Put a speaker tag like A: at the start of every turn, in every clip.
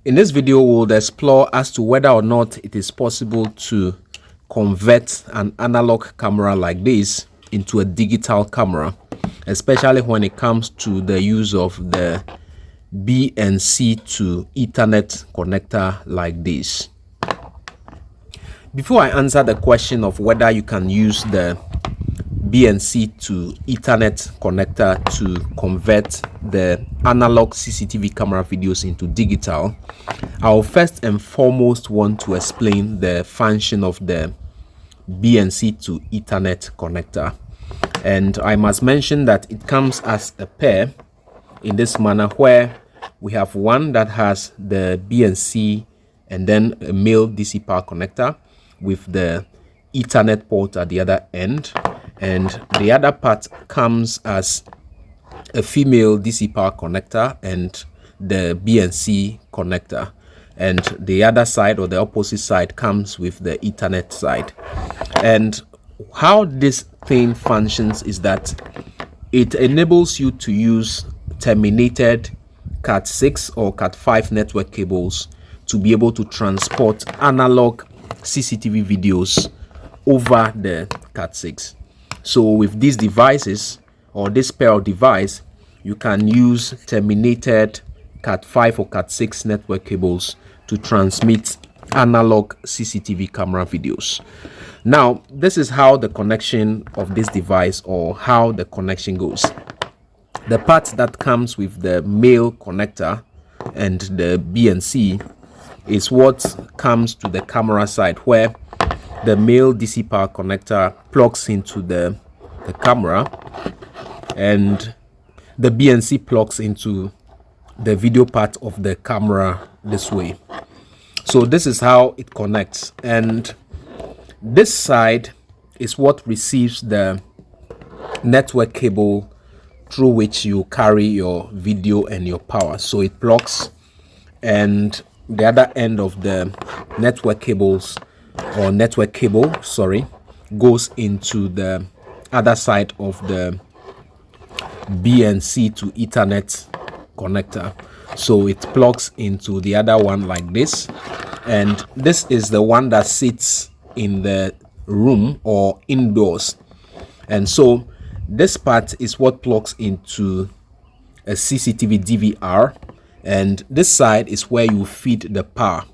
A: In this video, we'll explore as to whether or not it is possible to convert an analog camera like this into a digital camera, especially when it comes to the use of the BNC to Ethernet connector like this. Before I answer the question of whether you can use the BNC to Ethernet connector to convert the analog CCTV camera videos into digital, I'll first and foremost want to explain the function of the BNC to Ethernet connector. And I must mention that it comes as a pair in this manner, where we have one that has the BNC and then a male DC power connector with the Ethernet port at the other end, and the other part comes as a female DC power connector and the BNC connector, and the other side, or the opposite side, comes with the Ethernet side. And how this thing functions is that it enables you to use terminated Cat6 or Cat5 network cables to be able to transport analog CCTV videos over the Cat6. So with these devices, or this pair of device, you can use terminated Cat5 or Cat6 network cables to transmit analog CCTV camera videos. Now, this is how the connection of this device, or how the connection goes. The part that comes with the male connector and the BNC is what comes to the camera side, where the male DC power connector plugs into the camera and the BNC plugs into the video part of the camera this way. So this is how it connects, and this side is what receives the network cable through which you carry your video and your power. So it plugs, and the other end of the network cable goes into the other side of the BNC to Ethernet connector. So it plugs into the other one like this, and this is the one that sits in the room or indoors. And so this part is what plugs into a CCTV DVR, and this side is where you feed the power.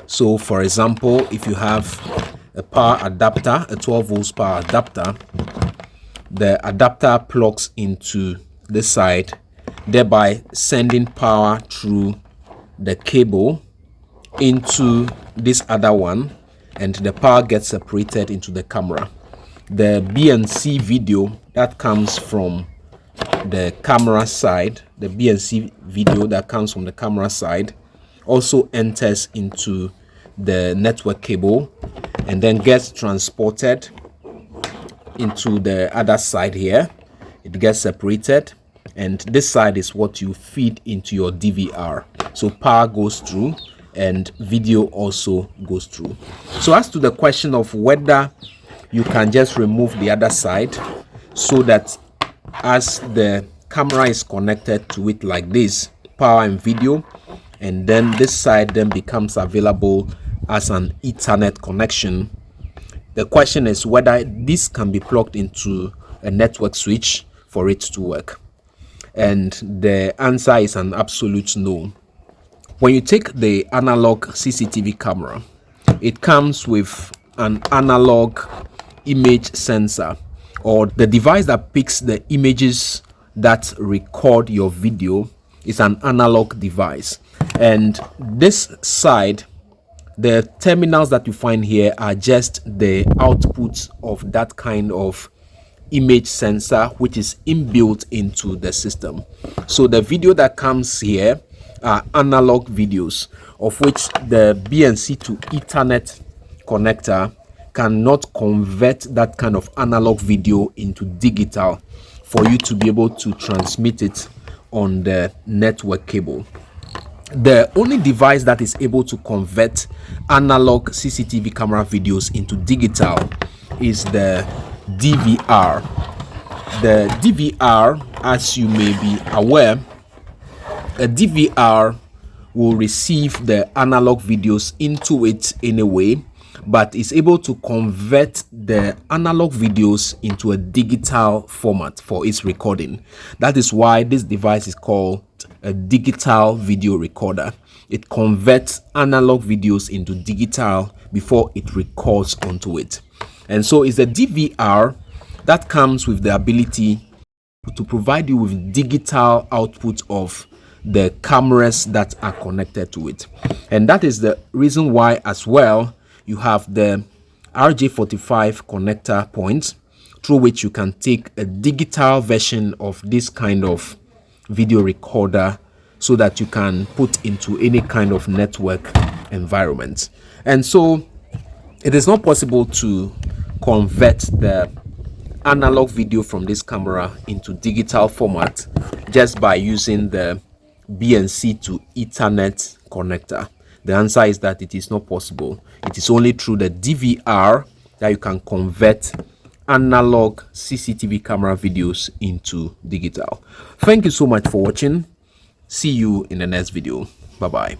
A: So for example, if you have a power adapter, a 12 volts power adapter, the adapter plugs into this side, thereby sending power through the cable into this other one, and the power gets separated into the camera. The BNC video that comes from the camera side, the BNC video that comes from the camera side, also enters into the network cable and then gets transported into the other side here. It gets separated, and this side is what you feed into your DVR. So power goes through and video also goes through. So as to the question of whether you can just remove the other side, so that as the camera is connected to it like this, power and video, and then this side then becomes available as an Ethernet connection, the question is whether this can be plugged into a network switch for it to work. And the answer is an absolute no. When you take the analog CCTV camera, it comes with an analog image sensor, or the device that picks the images that record your video is an analog device. And this side, the terminals that you find here are just the output of that kind of image sensor, which is inbuilt into the system. So the video that comes here are analog videos, of which the BNC to Ethernet connector cannot convert that kind of analog video into digital for you to be able to transmit it on the network cable. The only device that is able to convert analog CCTV camera videos into digital is the DVR. The DVR, as you may be aware, a DVR will receive the analog videos into it anyway, but is able to convert the analog videos into a digital format for its recording. That is why this device is called a digital video recorder. It converts analog videos into digital before it records onto it. And so it's a DVR that comes with the ability to provide you with digital output of the cameras that are connected to it. And that is the reason why as well you have the RJ45 connector point through which you can take a digital version of this kind of video recorder so that you can put into any kind of network environment. And so it is not possible to convert the analog video from this camera into digital format just by using the BNC to Ethernet connector. The answer is that it is not possible. It is only through the DVR that you can convert analog CCTV camera videos into digital. Thank you so much for watching. See you in the next video. Bye bye.